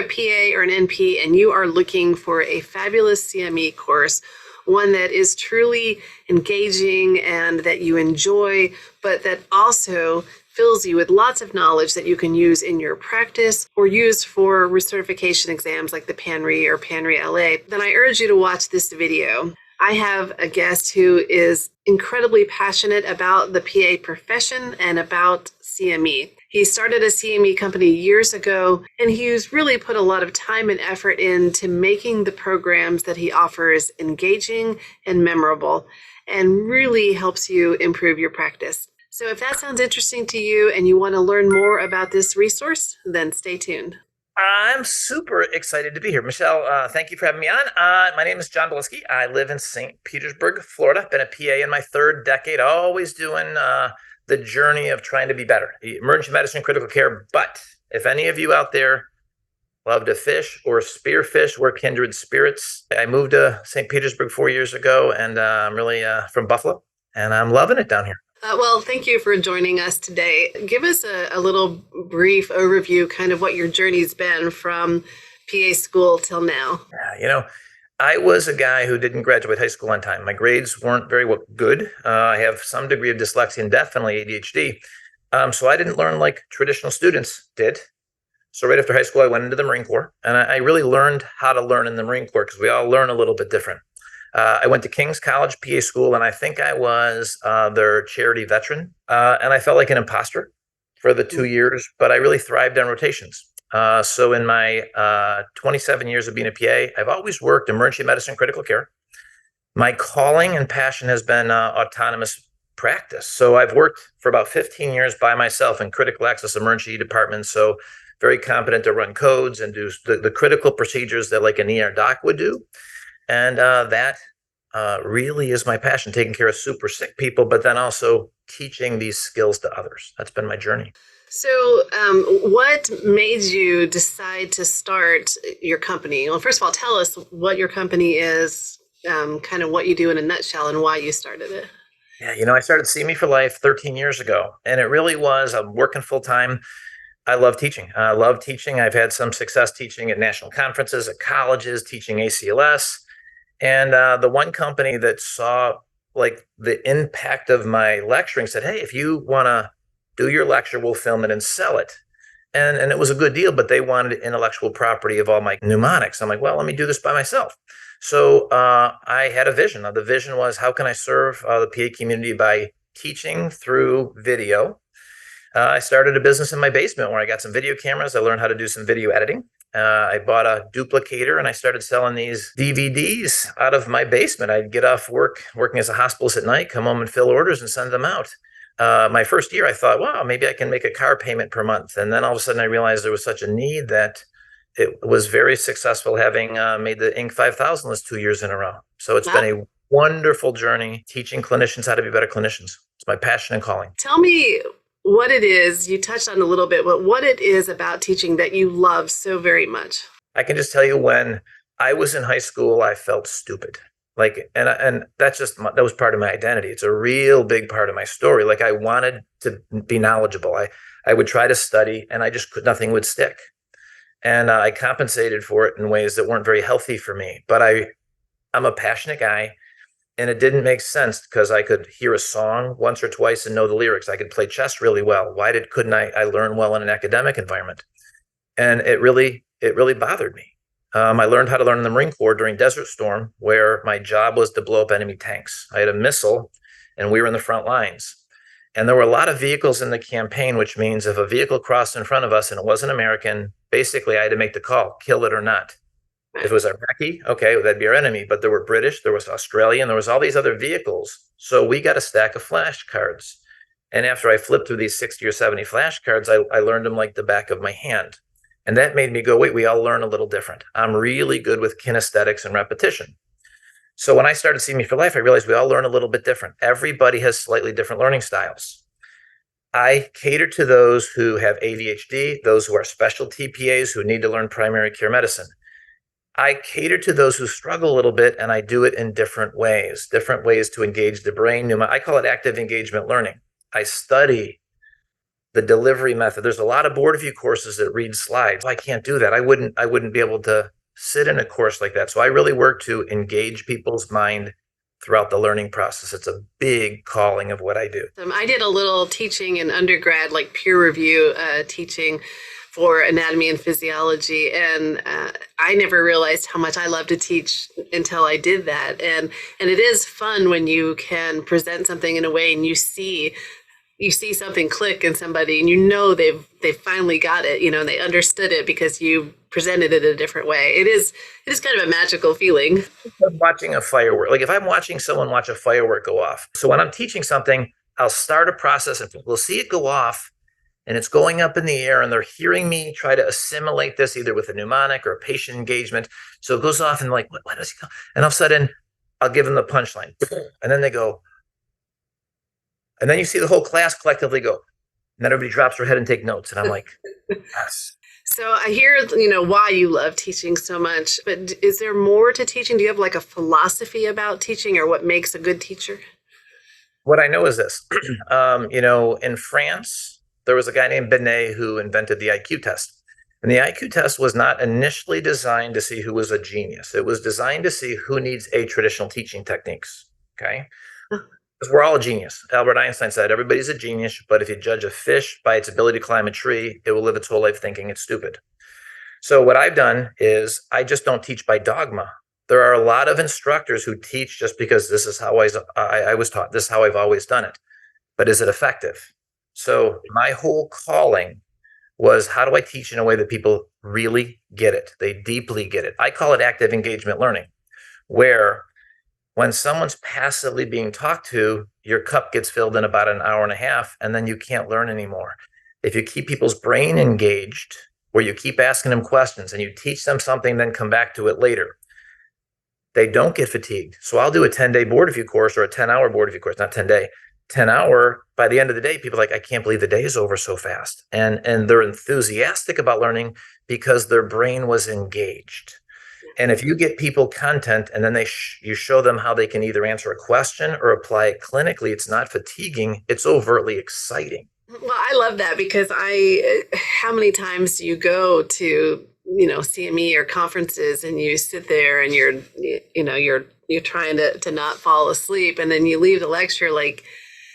PA or an NP and you are looking for a fabulous CME course, one that is truly engaging and that you enjoy, but that also fills you with lots of knowledge that you can use in your practice or use for recertification exams like the PANRE or PANRE-LA, then I urge you to watch this video. I have a guest who is incredibly passionate about the PA profession and about CME. He started a CME company years ago, and he's really put a lot of time and effort into making the programs that he offers engaging and memorable, and really helps you improve your practice. So if that sounds interesting to you and you want to learn more about this resource, then stay tuned. I'm super excited to be here. Michelle, thank you for having me on. My name is John Bielinski. I live in St. Petersburg, Florida. Been a PA in my third decade, always doing the journey of trying to be better. Emergency medicine, critical care. But if any of you out there love to fish or spearfish, we're kindred spirits. I moved to St. Petersburg 4 years ago, and I'm really from Buffalo, and I'm loving it down here. Well, thank you for joining us today. Give us a little brief overview, kind of what your journey's been from PA school till now. Yeah, I was a guy who didn't graduate high school on time. My grades weren't very good. I have some degree of dyslexia and definitely ADHD. So I didn't learn like traditional students did. So right after high school, I went into the Marine Corps, and I really learned how to learn in the Marine Corps because we all learn a little bit different. I went to King's College PA school, and I think I was their charity veteran. And I felt like an imposter for the 2 years, but I really thrived on rotations. So in my 27 years of being a PA, I've always worked emergency medicine, critical care. My calling and passion has been autonomous practice. So I've worked for about 15 years by myself in critical access emergency departments. So very competent to run codes and do the critical procedures that like an ER doc would do. And that really is my passion, taking care of super sick people, but then also teaching these skills to others. That's been my journey. So what made you decide to start your company? Well, first of all, tell us what your company is, kind of what you do in a nutshell and why you started it. Yeah, I started CME4Life 13 years ago, and it really was, I'm working full time. I love teaching. I've had some success teaching at national conferences, at colleges, teaching ACLS. And the one company that saw like the impact of my lecturing said, hey, if you want to do your lecture, we'll film it and sell it. And it was a good deal, but they wanted intellectual property of all my mnemonics. I'm like, well, let me do this by myself. So I had a vision. The vision was, how can I serve the PA community by teaching through video? I started a business in my basement where I got some video cameras. I learned how to do some video editing. I bought a duplicator and I started selling these DVDs out of my basement. I'd get off work, working as a hospitalist at night, come home and fill orders and send them out. My first year, I thought, wow, maybe I can make a car payment per month. And then all of a sudden I realized there was such a need that it was very successful, having made the Inc. 5000 list 2 years in a row. So it's been a wonderful journey teaching clinicians how to be better clinicians. It's my passion and calling. Tell me what it is, you touched on a little bit, but what it is about teaching that you love so very much. I can just tell you, when I was in high school, I felt stupid. And that's that was part of my identity. It's a real big part of my story. Like, I wanted to be knowledgeable. I would try to study, and nothing would stick. And I compensated for it in ways that weren't very healthy for me. But I'm a passionate guy. And it didn't make sense because I could hear a song once or twice and know the lyrics. I could play chess really well. Why couldn't I learn well in an academic environment? And it really bothered me. I learned how to learn in the Marine Corps during Desert Storm, where my job was to blow up enemy tanks. I had a missile, and we were in the front lines. And there were a lot of vehicles in the campaign, which means if a vehicle crossed in front of us and it wasn't American, basically I had to make the call, kill it or not. If it was Iraqi, okay, that'd be our enemy. But there were British, there was Australian, there was all these other vehicles. So we got a stack of flashcards. And after I flipped through these 60 or 70 flashcards, I learned them like the back of my hand. And that made me go, wait, we all learn a little different. I'm really good with kinesthetics and repetition. So when I started CME4Life, I realized we all learn a little bit different. Everybody has slightly different learning styles. I cater to those who have ADHD, those who are specialty PAs who need to learn primary care medicine. I cater to those who struggle a little bit, and I do it in different ways to engage the brain. I call it active engagement learning. I study the delivery method. There's a lot of board review courses that read slides. I can't do that. I wouldn't be able to sit in a course like that. So I really work to engage people's mind throughout the learning process. It's a big calling of what I do. I did a little teaching in undergrad, like peer review teaching for anatomy and physiology, and I never realized how much I love to teach until I did that. And it is fun when you can present something in a way and you see something click in somebody, and they've finally got it, and they understood it because you presented it a different way. It is kind of a magical feeling. Watching a firework, like if I'm watching someone watch a firework go off. So when I'm teaching something, I'll start a process and we'll see it go off, and it's going up in the air, and they're hearing me try to assimilate this either with a mnemonic or a patient engagement. So it goes off and like, what does he go? And all of a sudden I'll give them the punchline, and then they go, and then you see the whole class collectively go, and then everybody drops their head and take notes. And I'm like, yes. So I hear, why you love teaching so much, but is there more to teaching? Do you have like a philosophy about teaching, or what makes a good teacher? What I know is this, in France, there was a guy named Binet who invented the IQ test. And the IQ test was not initially designed to see who was a genius. It was designed to see who needs traditional teaching techniques. Okay. Because we're all a genius. Albert Einstein said, everybody's a genius, but if you judge a fish by its ability to climb a tree, it will live its whole life thinking it's stupid. So what I've done is I just don't teach by dogma. There are a lot of instructors who teach just because this is how I was taught. This is how I've always done it. But is it effective? So my whole calling was, how do I teach in a way that people really get it? They deeply get it. I call it active engagement learning, where when someone's passively being talked to, your cup gets filled in about an hour and a half, and then you can't learn anymore. If you keep people's brain engaged, where you keep asking them questions and you teach them something, then come back to it later, they don't get fatigued. So I'll do a 10-day board review course or a 10-hour board review course, not 10-day, 10-hour. By the end of the day, people are like, I can't believe the day is over so fast. And they're enthusiastic about learning because their brain was engaged. And if you get people content and then you show them how they can either answer a question or apply it clinically, it's not fatiguing, it's overtly exciting. Well, I love that, because how many times do you go to, CME or conferences, and you sit there and you're trying to not fall asleep, and then you leave the lecture like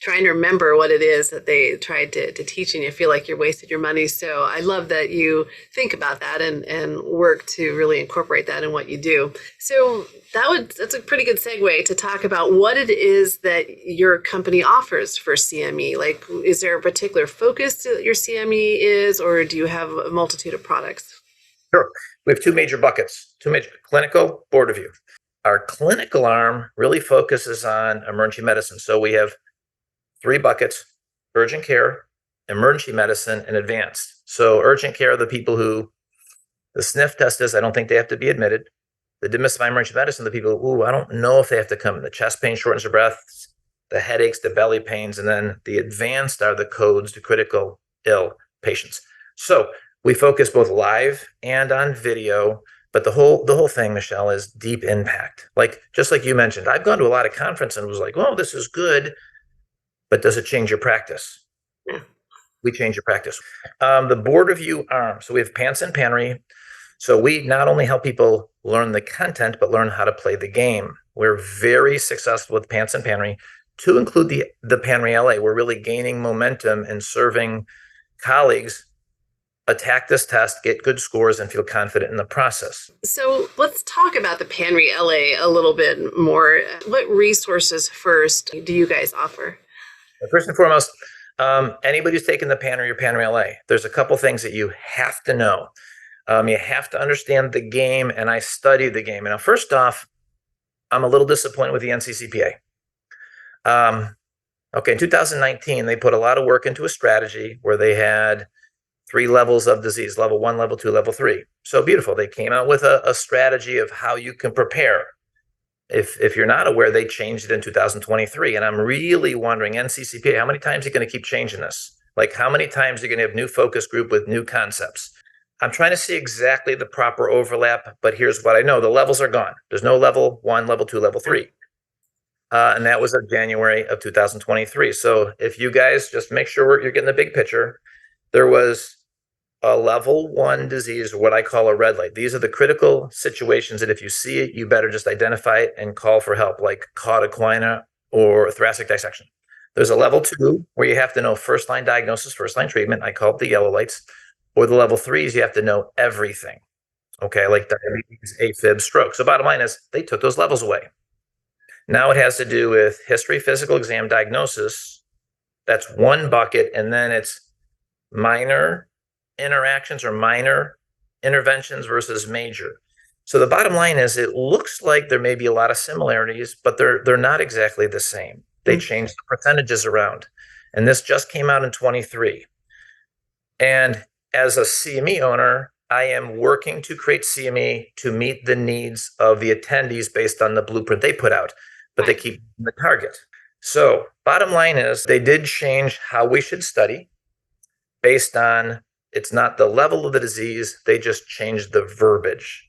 trying to remember what it is that they tried to teach, and you feel like you're wasted your money. So I love that you think about that and work to really incorporate that in what you do. So that's a pretty good segue to talk about what it is that your company offers for CME. Like, is there a particular focus that your CME is, or do you have a multitude of products? Sure. We have two major buckets, clinical, board review. Our clinical arm really focuses on emergency medicine. So we have 3 buckets: urgent care, emergency medicine, and advanced. So urgent care are the people who the sniff test is, I don't think they have to be admitted. The demystify emergency medicine, the people who, I don't know if they have to come. The chest pain, shortness of breath, the headaches, the belly pains, and then the advanced are the codes to critical ill patients. So we focus both live and on video, but the whole thing, Michelle, is deep impact. Like, just like you mentioned, I've gone to a lot of conferences and was like, oh, this is good, but does it change your practice? Yeah. We change your practice. The board review arm. So we have PANCE and PANRE. So we not only help people learn the content, but learn how to play the game. We're very successful with PANCE and PANRE, to include the PANRE-LA. We're really gaining momentum and serving colleagues attack this test, get good scores, and feel confident in the process. So let's talk about the PANRE-LA a little bit more. What resources first do you guys offer? First and foremost, anybody who's taken the PANRE or PANRE-LA, there's a couple things that you have to know. You have to understand the game, and I study the game. And now, first off, I'm a little disappointed with the NCCPA. In 2019, they put a lot of work into a strategy where they had 3 levels of disease: level 1, level 2, level 3. So beautiful. They came out with a strategy of how you can prepare. If you're not aware, they changed it in 2023. And I'm really wondering, NCCPA, how many times are you going to keep changing this? Like, how many times are you going to have new focus group with new concepts? I'm trying to see exactly the proper overlap, but here's what I know. The levels are gone. There's no level 1, level 2, level 3. And that was in January of 2023. So if you guys just make sure you're getting the big picture, There was a level 1 disease, or what I call a red light. These are the critical situations that if you see it, you better just identify it and call for help, like cauda equina or thoracic dissection. There's a level 2 where you have to know first line diagnosis, first line treatment. I call it the yellow lights. Or the level 3s, you have to know everything. Okay, like diabetes, AFib, stroke. So bottom line is they took those levels away. Now it has to do with history, physical exam, diagnosis. That's one bucket. And then it's minor interactions or minor interventions versus major. So the bottom line is it looks like there may be a lot of similarities, but they're not exactly the same. They changed the percentages around. And this just came out in 23. And as a CME owner, I am working to create CME to meet the needs of the attendees based on the blueprint they put out, but they keep the target. So bottom line is they did change how we should study based on it's not the level of the disease, they just changed the verbiage.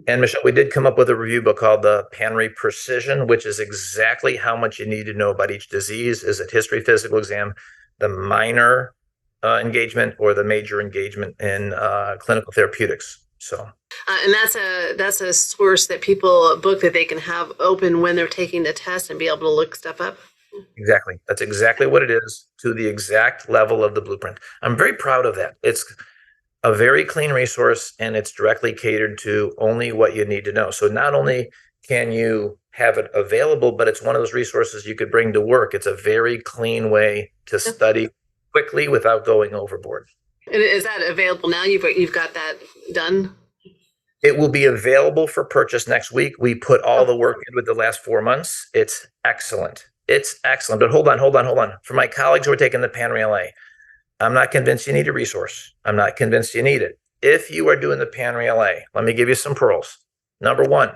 And Michelle, we did come up with a review book called the PANRE Precision, which is exactly how much you need to know about each disease. Is it history, physical exam, the minor engagement, or the major engagement in clinical therapeutics? So, and that's a source that people book that they can have open when they're taking the test and be able to look stuff up. Exactly. That's exactly what it is, to the exact level of the blueprint. I'm very proud of that. It's a very clean resource, and it's directly catered to only what you need to know. So not only can you have it available, but it's one of those resources you could bring to work. It's a very clean way to study quickly without going overboard. And is that available now? You've got that done? It will be available for purchase next week. We put all the work in with the last 4 months. It's excellent. It's excellent. But hold on. For my colleagues who are taking the PANRE-LA, I'm not convinced you need a resource. I'm not convinced you need it. If you are doing the PANRE-LA, let me give you some pearls. Number one,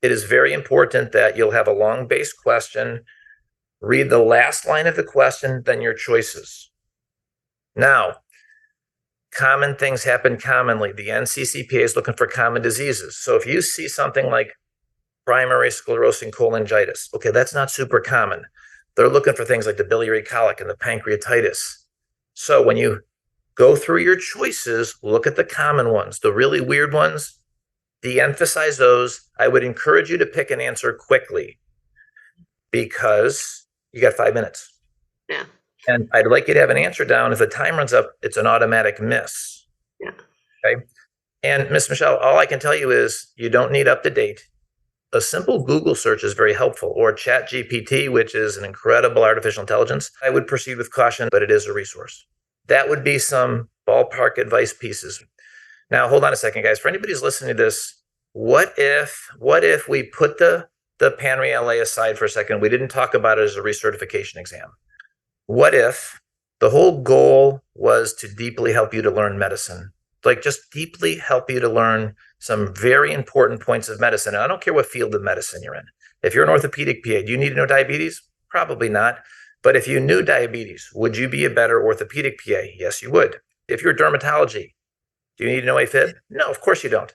it is very important that you'll have a long base question. Read the last line of the question, then your choices. Now, common things happen commonly. The NCCPA is looking for common diseases. So if you see something like primary sclerosing cholangitis, okay, that's not super common. They're looking for things like the biliary colic and the pancreatitis. So when you go through your choices, look at the common ones. The really weird ones, de-emphasize those. I would encourage you to pick an answer quickly because you got 5 minutes. Yeah. And I'd like you to have an answer down. If the time runs up, it's an automatic miss. Yeah. Okay. And Miss Michelle, all I can tell you is you don't need up to date. A simple Google search is very helpful, or ChatGPT, which is an incredible artificial intelligence. I would proceed with caution, but it is a resource. That would be some ballpark advice pieces. Now, hold on a second, guys. For anybody who's listening to this, what if we put the PANRE-LA aside for a second? We didn't talk about it as a recertification exam. What if the whole goal was to deeply help you to learn medicine? Like just deeply help you to learn some very important points of medicine. And I don't care what field of medicine you're in. If you're an orthopedic PA, do you need to know diabetes? Probably not. But if you knew diabetes, would you be a better orthopedic PA? Yes, you would. If you're dermatology, do you need to know AFib? No, of course you don't.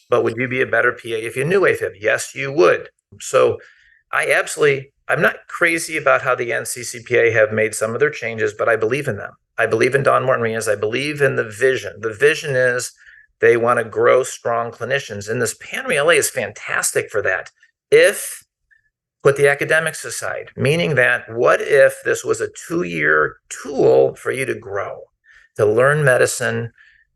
But would you be a better PA if you knew AFib? Yes, you would. So I'm not crazy about how the NCCPA have made some of their changes, but I believe in them. I believe in Don Martin-Rios. I believe in the vision. The vision is they want to grow strong clinicians. And this PANRE-LA is fantastic for that. If put the academics aside, meaning that what if this was a 2-year tool for you to grow, to learn medicine?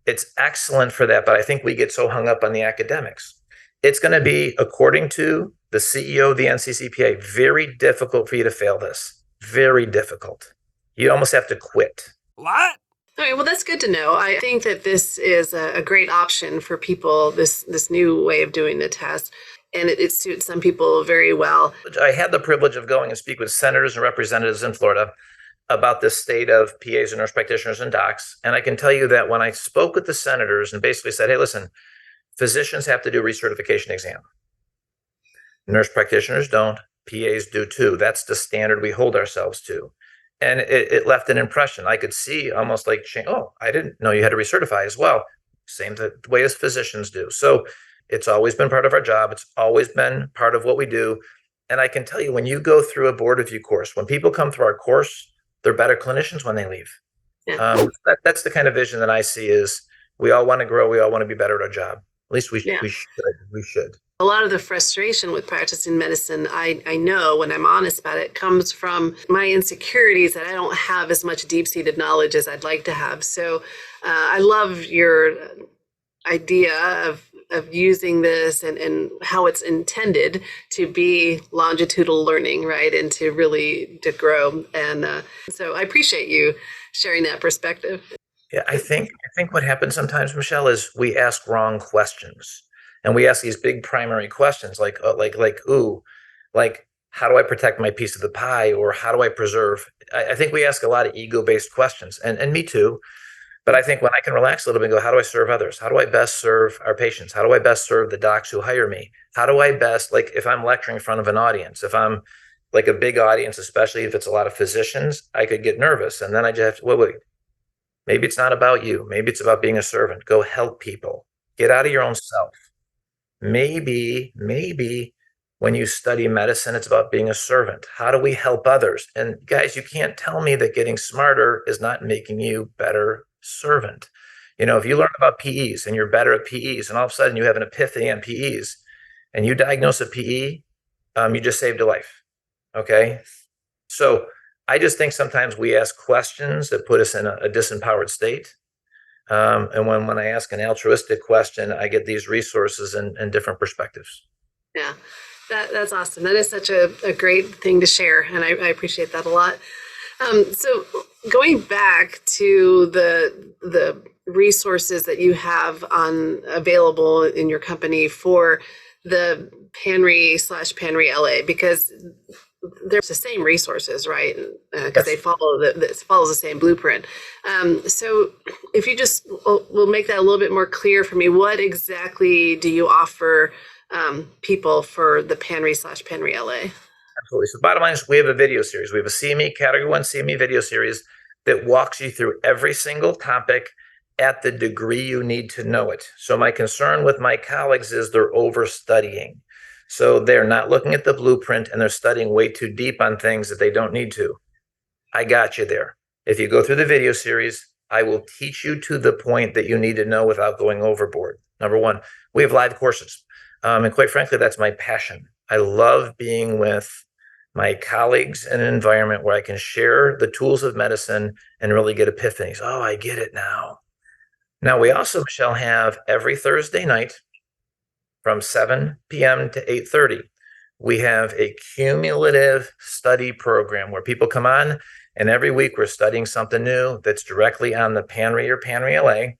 It's excellent for that, but I think we get so hung up on the academics. It's going to be, according to the CEO of the NCCPA, very difficult for you to fail this. Very difficult. You almost have to quit. What? All right, well, that's good to know. I think that this is a great option for people, this new way of doing the test, and it suits some people very well. I had the privilege of going and speak with senators and representatives in Florida about the state of PAs and nurse practitioners and docs. And I can tell you that when I spoke with the senators and basically said, hey, listen, physicians have to do a recertification exam. Nurse practitioners don't. PAs do too. That's the standard we hold ourselves to. And it left an impression. I could see almost like, oh, I didn't know you had to recertify as well. Same the way as physicians do. So it's always been part of our job. It's always been part of what we do. And I can tell you, when you go through a board review course, when people come through our course, they're better clinicians when they leave. Yeah. That's the kind of vision that I see is we all want to grow. We all want to be better at our job. At least Yeah. we should. We should. A lot of the frustration with practicing medicine, I know when I'm honest about it, comes from my insecurities that I don't have as much deep seated knowledge as I'd like to have. So I love your idea of using this and how it's intended to be longitudinal learning, right? And to really to grow. And so I appreciate you sharing that perspective. Yeah, I think what happens sometimes, Michelle, is we ask wrong questions, and we ask these big primary questions ooh, like how do I protect my piece of the pie, or how do I preserve? I think we ask a lot of ego-based questions, and me too. But I think when I can relax a little bit and go, how do I serve others? How do I best serve our patients? How do I best serve the docs who hire me? How do I best, like if I'm lecturing in front of an audience, if I'm like a big audience, especially if it's a lot of physicians, I could get nervous. And then I just have to, wait, maybe it's not about you. Maybe it's about being a servant. Go help people. Get out of your own self. Maybe when you study medicine, it's about being a servant. How do we help others? And guys, you can't tell me that getting smarter is not making you better servant. If you learn about PEs and you're better at PEs, and all of a sudden you have an epiphany on PEs, and you diagnose a PE, you just saved a life. Okay, so I just think sometimes we ask questions that put us in a disempowered state. And when I ask an altruistic question, I get these resources and different perspectives. Yeah, that's awesome. That is such a great thing to share, and I appreciate that a lot. So going back to the resources that you have on available in your company for the PANRE/PANRE-LA, because they're the same resources, right? Because they Yes. follows the same blueprint. So if you just will make that a little bit more clear for me, what exactly do you offer people for the PANRE/PANRE-LA? Absolutely. So bottom line is we have a video series. We have a CME Category 1 CME video series that walks you through every single topic at the degree you need to know it. So my concern with my colleagues is they're overstudying. So they're not looking at the blueprint and they're studying way too deep on things that they don't need to. I got you there. If you go through the video series, I will teach you to the point that you need to know without going overboard. Number one, we have live courses. And quite frankly, that's my passion. I love being with my colleagues in an environment where I can share the tools of medicine and really get epiphanies. Oh, I get it now. Now, we also, Michelle, have every Thursday night from 7 p.m. to 8:30. We have a cumulative study program where people come on, and every week we're studying something new that's directly on the PANRE or PANRE-LA.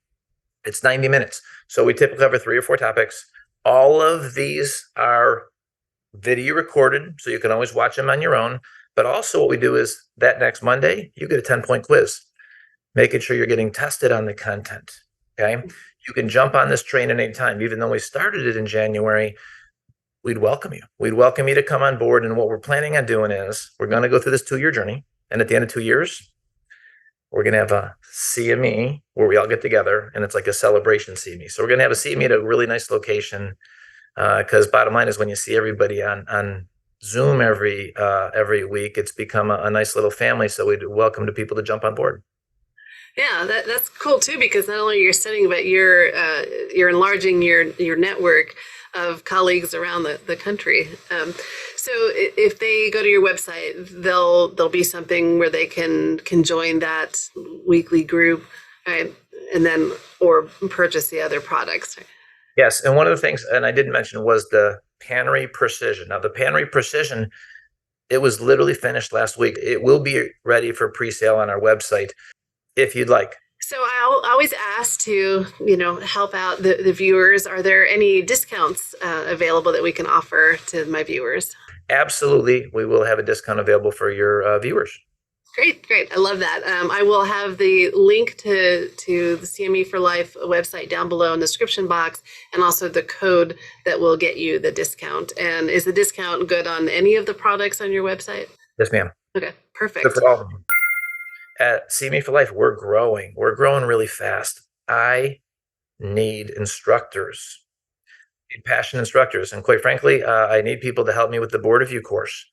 It's 90 minutes. So we typically cover 3 or 4 topics. All of these are video recorded, so you can always watch them on your own. But also what we do is that next Monday, you get a 10-point quiz, making sure you're getting tested on the content. Okay. You can jump on this train at any time. Even though we started it in January, we'd welcome you. We'd welcome you to come on board. And what we're planning on doing is we're going to go through this 2-year journey. And at the end of 2 years, we're going to have a CME where we all get together, and it's like a celebration CME. So we're going to have a CME at a really nice location. Because bottom line is when you see everybody on Zoom every week, it's become a nice little family. So we'd welcome to people to jump on board. Yeah, that's cool too, because not only you're studying, but you're enlarging your network of colleagues around the country. So if they go to your website, there'll be something where they can join that weekly group, right? And then or purchase the other products. Yes, and one of the things, and I didn't mention, was the Panery Precision. Now, the Panery Precision, it was literally finished last week. It will be ready for pre-sale on our website if you'd like. So I always ask to, help out the viewers. Are there any discounts available that we can offer to my viewers? Absolutely, we will have a discount available for your viewers. Great. I love that. I will have the link to the CME4Life website down below in the description box, and also the code that will get you the discount. And is the discount good on any of the products on your website? Yes, ma'am. Okay, perfect. Good for all of them. At CME4Life, we're growing. We're growing really fast. I need instructors, passionate instructors. And quite frankly, I need people to help me with the board review course.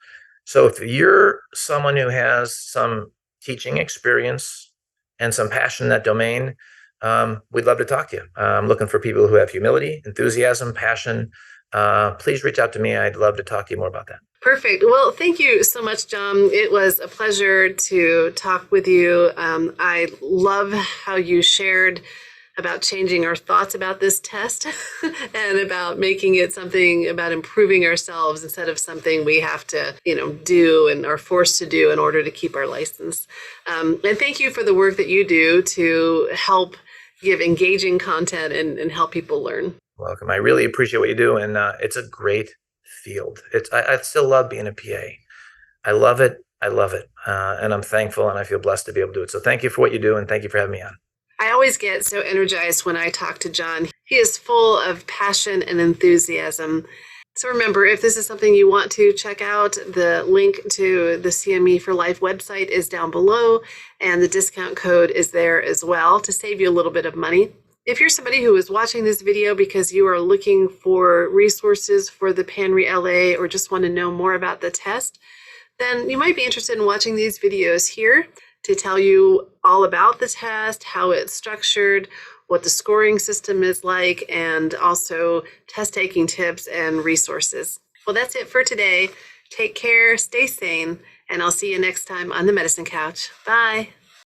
So if you're someone who has some teaching experience and some passion in that domain, we'd love to talk to you. I'm looking for people who have humility, enthusiasm, passion. Please reach out to me. I'd love to talk to you more about that. Perfect. Well, thank you so much, John. It was a pleasure to talk with you. I love how you shared about changing our thoughts about this test and about making it something about improving ourselves instead of something we have to, do and are forced to do in order to keep our license. And thank you for the work that you do to help give engaging content and help people learn. Welcome. I really appreciate what you do, and it's a great field. I still love being a PA. I love it. And I'm thankful, and I feel blessed to be able to do it. So thank you for what you do, and thank you for having me on. I always get so energized when I talk to John. He is full of passion and enthusiasm. So remember, if this is something you want to check out, the link to the CME4Life website is down below, and the discount code is there as well to save you a little bit of money. If you're somebody who is watching this video because you are looking for resources for the PANRE-LA or just want to know more about the test, then you might be interested in watching these videos here to tell you all about the test, how it's structured, what the scoring system is like, and also test taking tips and resources. Well, that's it for today. Take care, stay sane, and I'll see you next time on the Medicine Couch. Bye.